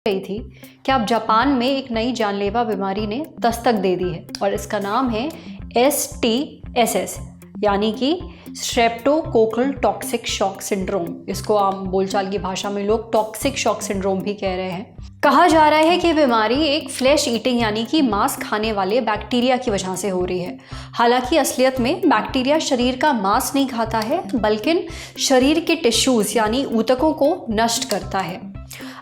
रही थी कि अब जापान में एक नई जानलेवा बीमारी ने दस्तक दे दी है और इसका नाम है STSS यानी कि स्ट्रेप्टोकोकल टॉक्सिक शॉक सिंड्रोम। इसको आम बोलचाल की भाषा में लोग टॉक्सिक शॉक सिंड्रोम भी कह रहे हैं। कहा जा रहा है कि ये बीमारी एक फ्लैश ईटिंग यानी कि मांस खाने वाले बैक्टीरिया की वजह से हो रही है। हालांकि असलियत में बैक्टीरिया शरीर का मांस नहीं खाता है बल्कि शरीर के टिश्यूज यानी ऊतकों को नष्ट करता है।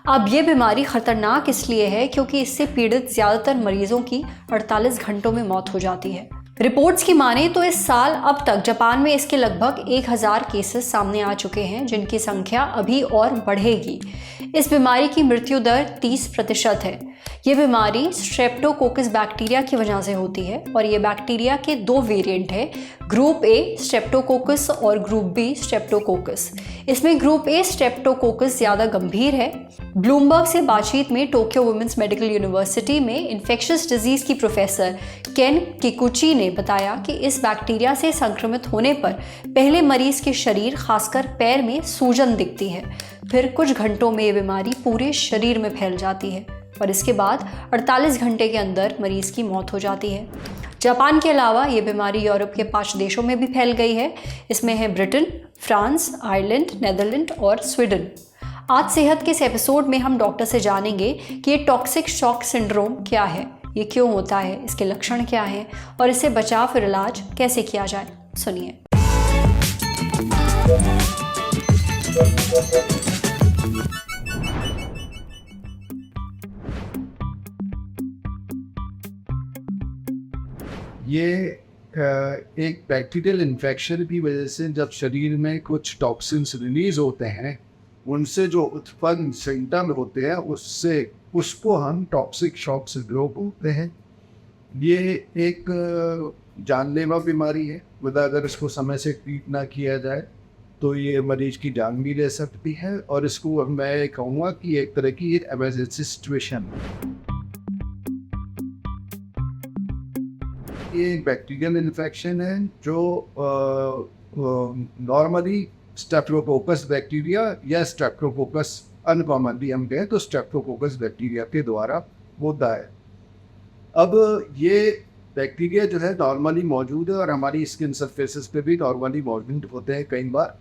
अब ये बीमारी खतरनाक इसलिए है क्योंकि इससे पीड़ित ज़्यादातर मरीजों की 48 घंटों में मौत हो जाती है। रिपोर्ट्स की माने तो इस साल अब तक जापान में इसके लगभग 1000 केसेस सामने आ चुके हैं, जिनकी संख्या अभी और बढ़ेगी। इस बीमारी की मृत्यु दर 30% है। ये बीमारी स्ट्रेप्टोकोकस बैक्टीरिया की वजह से होती है और ये बैक्टीरिया के 2 वेरिएंट है, ग्रुप ए स्ट्रेप्टोकोकस और ग्रुप बी स्ट्रेप्टोकोकस। इसमें ग्रुप ए स्ट्रेप्टोकोकस ज़्यादा गंभीर है। ब्लूमबर्ग से बातचीत में टोक्यो वुमेन्स मेडिकल यूनिवर्सिटी में इन्फेक्शियस डिजीज की प्रोफेसर केन किकुची ने बताया कि इस बैक्टीरिया से संक्रमित होने पर पहले मरीज के शरीर खासकर पैर में सूजन दिखती है, फिर कुछ घंटों में ये बीमारी पूरे शरीर में फैल जाती है और इसके बाद 48 घंटे के अंदर मरीज की मौत हो जाती है। जापान के अलावा ये बीमारी यूरोप के 5 देशों में भी फैल गई है। इसमें है ब्रिटेन, फ्रांस, आयरलैंड, नेदरलैंड और स्वीडन। आज सेहत के इस एपिसोड में हम डॉक्टर से जानेंगे कि ये टॉक्सिक शॉक सिंड्रोम क्या है, ये क्यों होता है, इसके लक्षण क्या हैं और इससे बचाव और इलाज कैसे किया जाए। सुनिए। ये एक बैक्टीरियल इन्फेक्शन की वजह से जब शरीर में कुछ टॉक्सिन्स रिलीज होते हैं, उनसे जो उत्पन्न सिम्टम होते हैं उसको हम टॉक्सिक शॉक सिंड्रोम बोलते हैं। ये एक जानलेवा बीमारी है। अगर इसको समय से ट्रीट ना किया जाए तो ये मरीज की जान भी ले सकती है और इसको मैं कहूँगा कि एक तरह की इमरजेंसी सिचुएशन। ये बैक्टीरियल इन्फेक्शन है जो नॉर्मली स्ट्रेप्टोकोकस बैक्टीरिया या स्ट्रेप्टोकोकस अनकॉमनली हम कहें तो स्ट्रेप्टोकोकस बैक्टीरिया के द्वारा होता है। अब ये बैक्टीरिया जो है नॉर्मली मौजूद है और हमारी स्किन सरफेसेस पे भी नॉर्मली मौजूद होते हैं कई बार,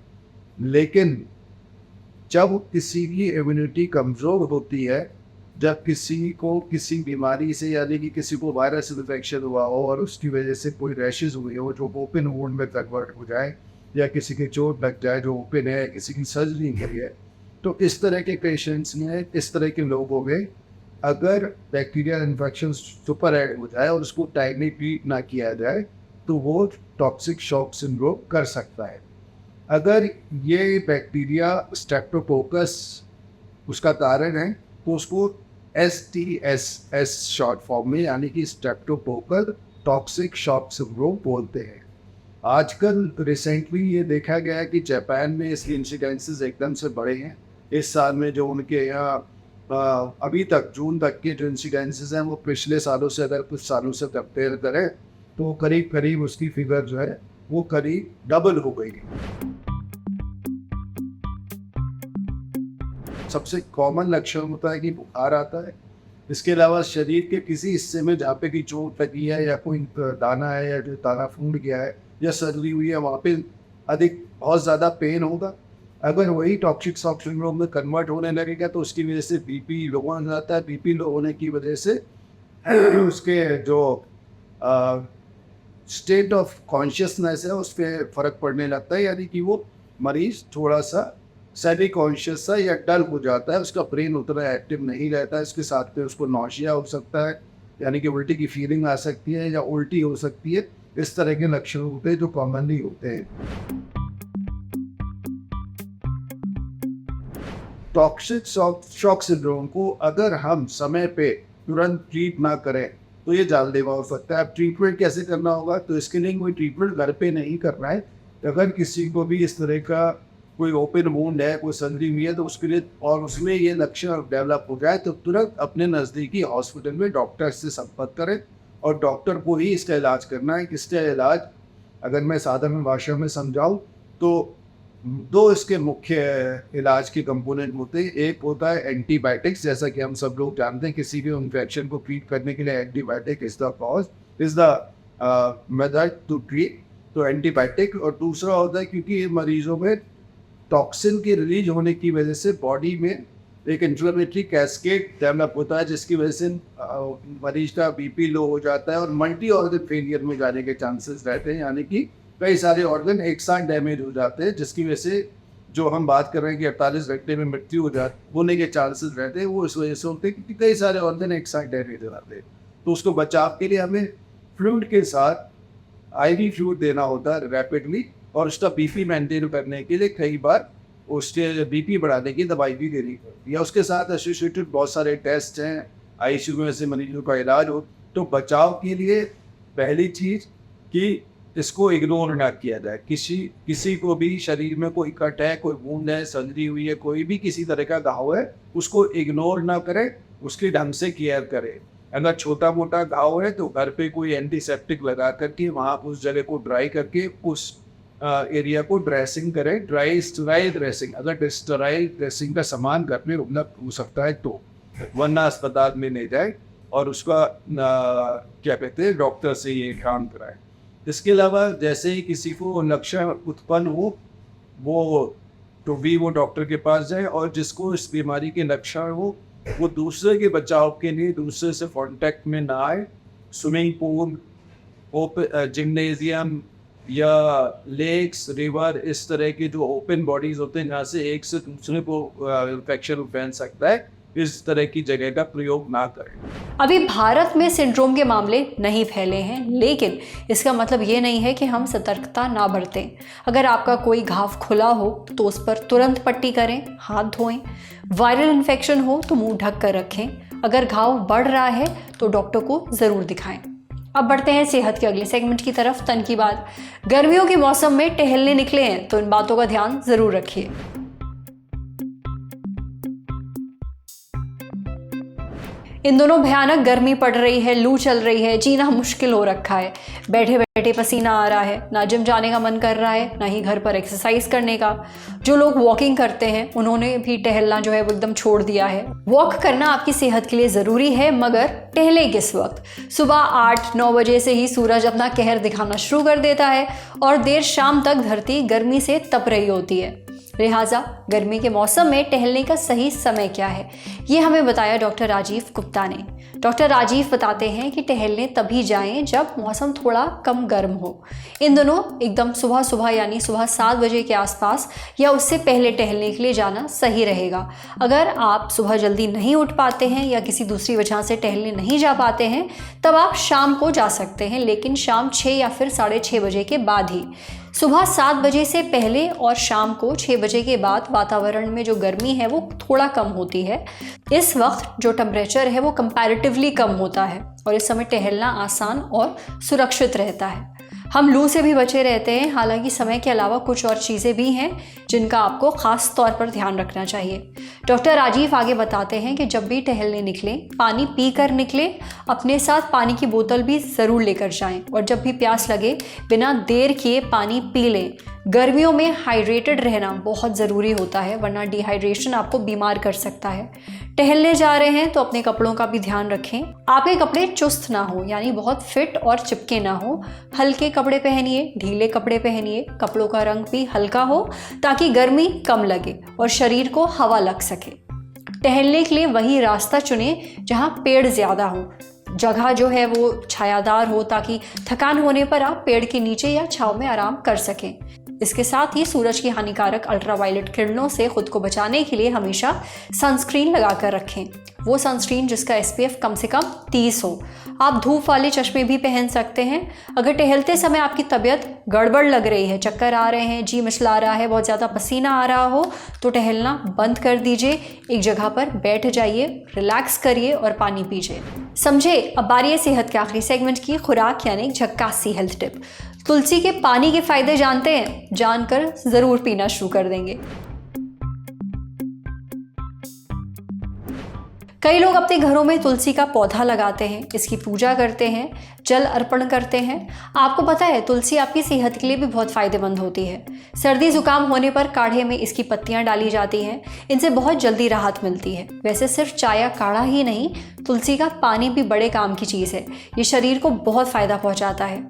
लेकिन जब किसी की इम्यूनिटी कमज़ोर होती है, जब किसी को किसी बीमारी से यानी कि किसी को वायरस इन्फेक्शन हुआ हो और उसकी वजह से कोई रैशेज हुए हो जो ओपन वुंड में कन्वर्ट हो जाए, या किसी के चोट लग जाए जो ओपन है, किसी की सर्जरी करी है, तो इस तरह के पेशेंट्स में, इस तरह के लोगों में अगर बैक्टीरियल इन्फेक्शन सुपर ऐड हो जाए और उसको टाइमली ट्रीट ना किया जाए तो वो टॉक्सिक शॉक सिंड्रोम कर सकता है। अगर ये बैक्टीरिया स्ट्रेप्टोकोकस उसका कारण है तो उसको STSS शॉर्ट फॉर्म में यानी कि स्ट्रेप्टोकोकल टॉक्सिक शॉक सिंड्रोम बोलते हैं। आजकल रिसेंटली ये देखा गया है कि जापान में इसके इंसिडेंसेस एकदम से बढ़े हैं। इस साल में जो उनके यहाँ अभी तक जून तक के जो इंसिडेंसेस हैं वो पिछले सालों से अगर कुछ सालों से कंपेयर करें तो करीब करीब उसकी फिगर जो है वो करीब डबल हो गई है। सबसे कॉमन लक्षण होता है कि बुखार आता है। इसके अलावा शरीर के किसी हिस्से में जहाँ पे की चोट लगी है या कोई दाना है या जो दाना फूट गया है या सर्जरी हुई है वहाँ पे बहुत ज़्यादा पेन होगा। अगर वही टॉक्सिक शॉक सिंड्रोम में कन्वर्ट होने लगेगा तो उसकी वजह से बीपी लो हो जाता है। बीपी लो होने की वजह से उसके जो स्टेट ऑफ कॉन्शियसनेस है उस पर फ़र्क पड़ने लगता है, यानी कि वो मरीज़ थोड़ा सा सेमी कॉन्शियस सा या डल हो जाता है, उसका ब्रेन उतना एक्टिव नहीं रहता है। इसके साथ में उसको नौशिया हो सकता है, यानी कि उल्टी की फीलिंग आ सकती है या उल्टी हो सकती है। इस तरह के लक्षण होते हैं जो कॉमनली होते हैं। टॉक्सिक शॉक सिंड्रोम को अगर हम समय पे तुरंत ट्रीट ना करें तो ये जानलेवा हो सकता है। अब ट्रीटमेंट कैसे करना होगा, तो इसके लिए कोई ट्रीटमेंट घर पे नहीं करना है। अगर किसी को भी इस तरह का कोई ओपन वुंड है, कोई सर्जरी हुई है तो उसके लिए और उसमें ये लक्षण डेवलप हो जाए तो तुरंत अपने नज़दीकी हॉस्पिटल में डॉक्टर से संपर्क करें और डॉक्टर को ही इसका इलाज करना है। इसका इलाज अगर मैं साधारण भाषा में समझाऊँ तो दो इसके मुख्य इलाज के कंपोनेंट होते हैं। एक होता है एंटीबायोटिक्स, जैसा कि हम सब लोग जानते हैं किसी भी इन्फेक्शन को ट्रीट करने के लिए antibiotic is the method to treat, तो एंटीबायोटिक। और दूसरा होता है क्योंकि मरीजों में टॉक्सिन के रिलीज होने की वजह से बॉडी में एक इन्फ्लेमेटरी कैस्केड डेवलप होता है, जिसकी वजह से मरीज का बीपी लो हो जाता है और मल्टी ऑर्गन फेलियर में जाने के चांसेस रहते हैं, यानी कि कई सारे ऑर्गन एक साथ डैमेज हो जाते हैं, जिसकी वजह से जो हम बात कर रहे हैं कि 48 घंटे में मृत्यु होने के चांसेस रहते हैं, वो इस वजह से होते हैं कि कई सारे ऑर्गन एक साथ डैमेज हो जाते हैं। तो उसको बचाव के लिए हमें फ्लूइड के साथ IV फ्लूइड देना होता है रैपिडली, और उसका बीपी मेंटेन करने के लिए कई बार उसके बीपी बढ़ाने की दवाई भी देनी पड़ती है। या उसके साथ एसोसिएटेड बहुत सारे टेस्ट हैं, ICU में से मरीजों का इलाज हो। तो बचाव के लिए पहली चीज़ कि इसको इग्नोर ना किया जाए। किसी को भी शरीर में कोई कट है, कोई वूंड है, सर्जरी हुई है, कोई भी किसी तरह का घाव है, उसको इग्नोर ना करें, उसकी ढंग से केयर करें। अगर छोटा मोटा घाव है तो घर पे कोई एंटीसेप्टिक लगा करके वहाँ उस जगह को ड्राई करके उस एरिया को ड्रेसिंग करें, स्टेराइल ड्रेसिंग। अगर स्टेराइल ड्रेसिंग का सामान घर में उपलब्ध हो सकता है तो, वरना अस्पताल में ले जाए और उसका क्या कहते हैं डॉक्टर से ये काम कराएं। इसके अलावा जैसे ही किसी को लक्षण उत्पन्न हो वो डॉक्टर के पास जाए, और जिसको इस बीमारी के लक्षण हो वो दूसरे के बचाव के लिए दूसरे से कांटेक्ट में ना आए। स्विमिंग पूल, जिम्नेजियम या लेक्स, रिवर, इस तरह के जो ओपन बॉडीज होते हैं जहाँ से एक से दूसरे को इन्फेक्शन फैल सकता है, इस तरह की जगह का प्रयोग ना करें। अभी भारत में सिंड्रोम के मामले नहीं फैले हैं, लेकिन इसका मतलब ये नहीं है कि हम सतर्कता ना बरतें। अगर आपका कोई घाव खुला हो तो उस पर तुरंत पट्टी करें, हाथ धोएं। वायरल इन्फेक्शन हो तो मुंह ढक कर रखें। अगर घाव बढ़ रहा है तो डॉक्टर को ज़रूर दिखाएं। अब बढ़ते हैं सेहत के अगले सेगमेंट की तरफ, तन की बात। गर्मियों के मौसम में टहलने निकले हैं तो इन बातों का ध्यान ज़रूर रखिए। इन दोनों भयानक गर्मी पड़ रही है, लू चल रही है, जीना मुश्किल हो रखा है। बैठे बैठे पसीना आ रहा है, ना जिम जाने का मन कर रहा है, ना ही घर पर एक्सरसाइज करने का। जो लोग वॉकिंग करते हैं उन्होंने भी टहलना जो है वो एकदम छोड़ दिया है। वॉक करना आपकी सेहत के लिए ज़रूरी है, मगर टहले किस वक्त? सुबह 8-9 बजे से ही सूरज अपना कहर दिखाना शुरू कर देता है और देर शाम तक धरती गर्मी से तप रही होती है। लिहाजा गर्मी के मौसम में टहलने का सही समय क्या है, ये हमें बताया डॉक्टर राजीव गुप्ता ने। डॉक्टर राजीव बताते हैं कि टहलने तभी जाएं जब मौसम थोड़ा कम गर्म हो। इन दोनों एकदम सुबह सुबह यानी सुबह 7 बजे के आसपास या उससे पहले टहलने के लिए जाना सही रहेगा। अगर आप सुबह जल्दी नहीं उठ पाते हैं या किसी दूसरी वजह से टहलने नहीं जा पाते हैं तब आप शाम को जा सकते हैं, लेकिन शाम 6 या फिर 6:30 बजे के बाद ही। सुबह 7 बजे से पहले और शाम को 6 बजे के बाद वातावरण में जो गर्मी है वो थोड़ा कम होती है। इस वक्त जो टेम्परेचर है वो कंपैरेटिवली कम होता है और इस समय टहलना आसान और सुरक्षित रहता है। हम लू से भी बचे रहते हैं, हालांकि समय के अलावा कुछ और चीज़ें भी हैं जिनका आपको ख़ास तौर पर ध्यान रखना चाहिए। डॉक्टर राजीव आगे बताते हैं कि जब भी टहलने निकलें पानी पी कर निकलें, अपने साथ पानी की बोतल भी ज़रूर लेकर जाएं और जब भी प्यास लगे बिना देर किए पानी पी लें। गर्मियों में हाइड्रेटेड रहना बहुत ज़रूरी होता है, वरना डिहाइड्रेशन आपको बीमार कर सकता है। टहलने जा रहे हैं तो अपने कपड़ों का भी ध्यान रखें। आपके कपड़े चुस्त ना हो, यानी बहुत फिट और चिपके ना हो। हल्के कपड़े पहनिए, ढीले कपड़े पहनिए। कपड़ों का रंग भी हल्का हो ताकि गर्मी कम लगे और शरीर को हवा लग सके। टहलने के लिए वही रास्ता चुनें जहाँ पेड़ ज़्यादा हो। जगह जो है वो छायादार हो ताकि थकान होने पर आप पेड़ के नीचे या छांव में आराम कर सकें। इसके साथ ही सूरज की हानिकारक अल्ट्रावायलेट किरणों से खुद को बचाने के लिए हमेशा सनस्क्रीन लगाकर रखें। वो सनस्क्रीन जिसका SPF कम से कम 30 हो। आप धूप वाले चश्मे भी पहन सकते हैं। अगर टहलते समय आपकी तबीयत गड़बड़ लग रही है, चक्कर आ रहे हैं, जी मिचला रहा है, बहुत ज़्यादा पसीना आ रहा हो, तो टहलना बंद कर दीजिए। एक जगह पर बैठ जाइए, रिलैक्स करिए और पानी पीजिए। समझे। अब बारी है सेहत के आखिरी सेगमेंट की, खुराक यानी झक्कास सी हेल्थ टिप। तुलसी के पानी के फायदे जानते हैं? जानकर ज़रूर पीना शुरू कर देंगे। कई लोग अपने घरों में तुलसी का पौधा लगाते हैं, इसकी पूजा करते हैं, जल अर्पण करते हैं। आपको पता है तुलसी आपकी सेहत के लिए भी बहुत फायदेमंद होती है। सर्दी जुकाम होने पर काढ़े में इसकी पत्तियां डाली जाती हैं, इनसे बहुत जल्दी राहत मिलती है। वैसे सिर्फ चाय या काढ़ा ही नहीं, तुलसी का पानी भी बड़े काम की चीज़ है। ये शरीर को बहुत फायदा पहुंचाता है।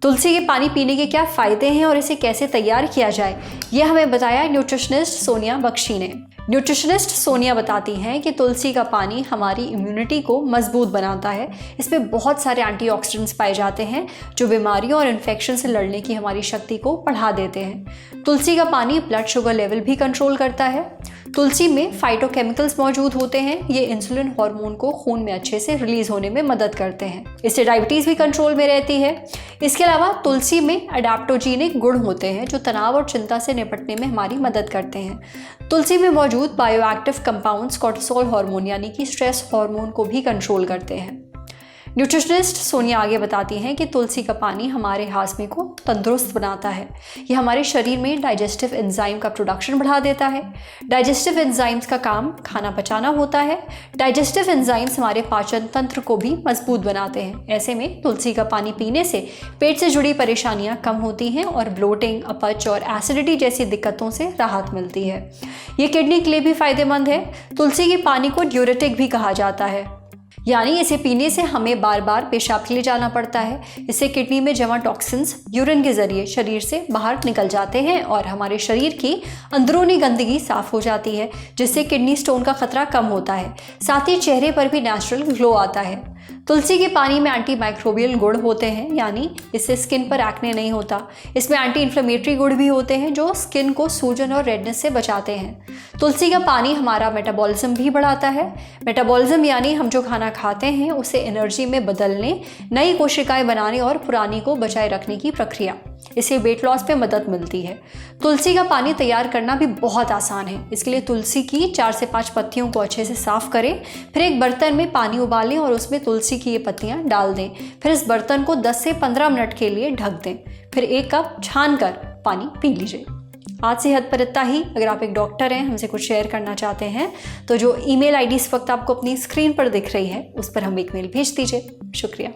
तुलसी के पानी पीने के क्या फ़ायदे हैं और इसे कैसे तैयार किया जाए, यह हमें बताया न्यूट्रिशनिस्ट सोनिया बख्शी ने। न्यूट्रिशनिस्ट सोनिया बताती हैं कि तुलसी का पानी हमारी इम्यूनिटी को मजबूत बनाता है। इसमें बहुत सारे एंटीऑक्सीडेंट्स पाए जाते हैं जो बीमारियों और इन्फेक्शन से लड़ने की हमारी शक्ति को बढ़ा देते हैं। तुलसी का पानी ब्लड शुगर लेवल भी कंट्रोल करता है। तुलसी में फाइटोकेमिकल्स मौजूद होते हैं, ये इंसुलिन हार्मोन को खून में अच्छे से रिलीज होने में मदद करते हैं। इससे डायबिटीज़ भी कंट्रोल में रहती है। इसके अलावा तुलसी में एडाप्टोजेनिक गुण होते हैं जो तनाव और चिंता से निपटने में हमारी मदद करते हैं। तुलसी में मौजूद बायोएक्टिव कंपाउंड्स कॉर्टिसोल हार्मोन यानी कि स्ट्रेस हार्मोन को भी कंट्रोल करते हैं। न्यूट्रिशनिस्ट सोनिया आगे बताती हैं कि तुलसी का पानी हमारे हाजमे को तंदुरुस्त बनाता है। ये हमारे शरीर में डाइजेस्टिव एंजाइम का प्रोडक्शन बढ़ा देता है। डाइजेस्टिव एंजाइम्स का काम खाना पचाना होता है। डाइजेस्टिव एंजाइम्स हमारे पाचन तंत्र को भी मजबूत बनाते हैं। ऐसे में तुलसी का पानी पीने से पेट से जुड़ी परेशानियां कम होती हैं और ब्लोटिंग, अपच और एसिडिटी जैसी दिक्कतों से राहत मिलती है। ये किडनी के लिए भी फायदेमंद है। तुलसी के पानी को ड्यूरेटिक भी कहा जाता है, यानी इसे पीने से हमें बार बार पेशाब के लिए जाना पड़ता है। इससे किडनी में जमा टॉक्सिन्स यूरिन के जरिए शरीर से बाहर निकल जाते हैं और हमारे शरीर की अंदरूनी गंदगी साफ हो जाती है, जिससे किडनी स्टोन का खतरा कम होता है। साथ ही चेहरे पर भी नेचुरल ग्लो आता है। तुलसी के पानी में एंटी माइक्रोबियल गुण होते हैं, यानी इससे स्किन पर एक्ने नहीं होता। इसमें एंटी इन्फ्लेमेटरी गुण भी होते हैं जो स्किन को सूजन और रेडनेस से बचाते हैं। तुलसी का पानी हमारा मेटाबॉलिज्म भी बढ़ाता है। मेटाबॉलिज्म यानी हम जो खाना खाते हैं उसे एनर्जी में बदलने, नई कोशिकाएं बनाने और पुरानी को बचाए रखने की प्रक्रिया। इससे वेट लॉस पे मदद मिलती है। तुलसी का पानी तैयार करना भी बहुत आसान है। इसके लिए तुलसी की 4 से 5 पत्तियों को अच्छे से साफ करें, फिर एक बर्तन में पानी उबालें और उसमें तुलसी की ये पत्तियां डाल दें। फिर इस बर्तन को 10 से 15 मिनट के लिए ढक दें। फिर 1 कप छान कर पानी पी लीजिए। आज सेहत पर इतना ही। अगर आप एक डॉक्टर हैं, हमसे कुछ शेयर करना चाहते हैं तो जो ईमेल आईडी इस वक्त आपको अपनी स्क्रीन पर दिख रही है उस पर हम एक मेल भेज दीजिए। शुक्रिया।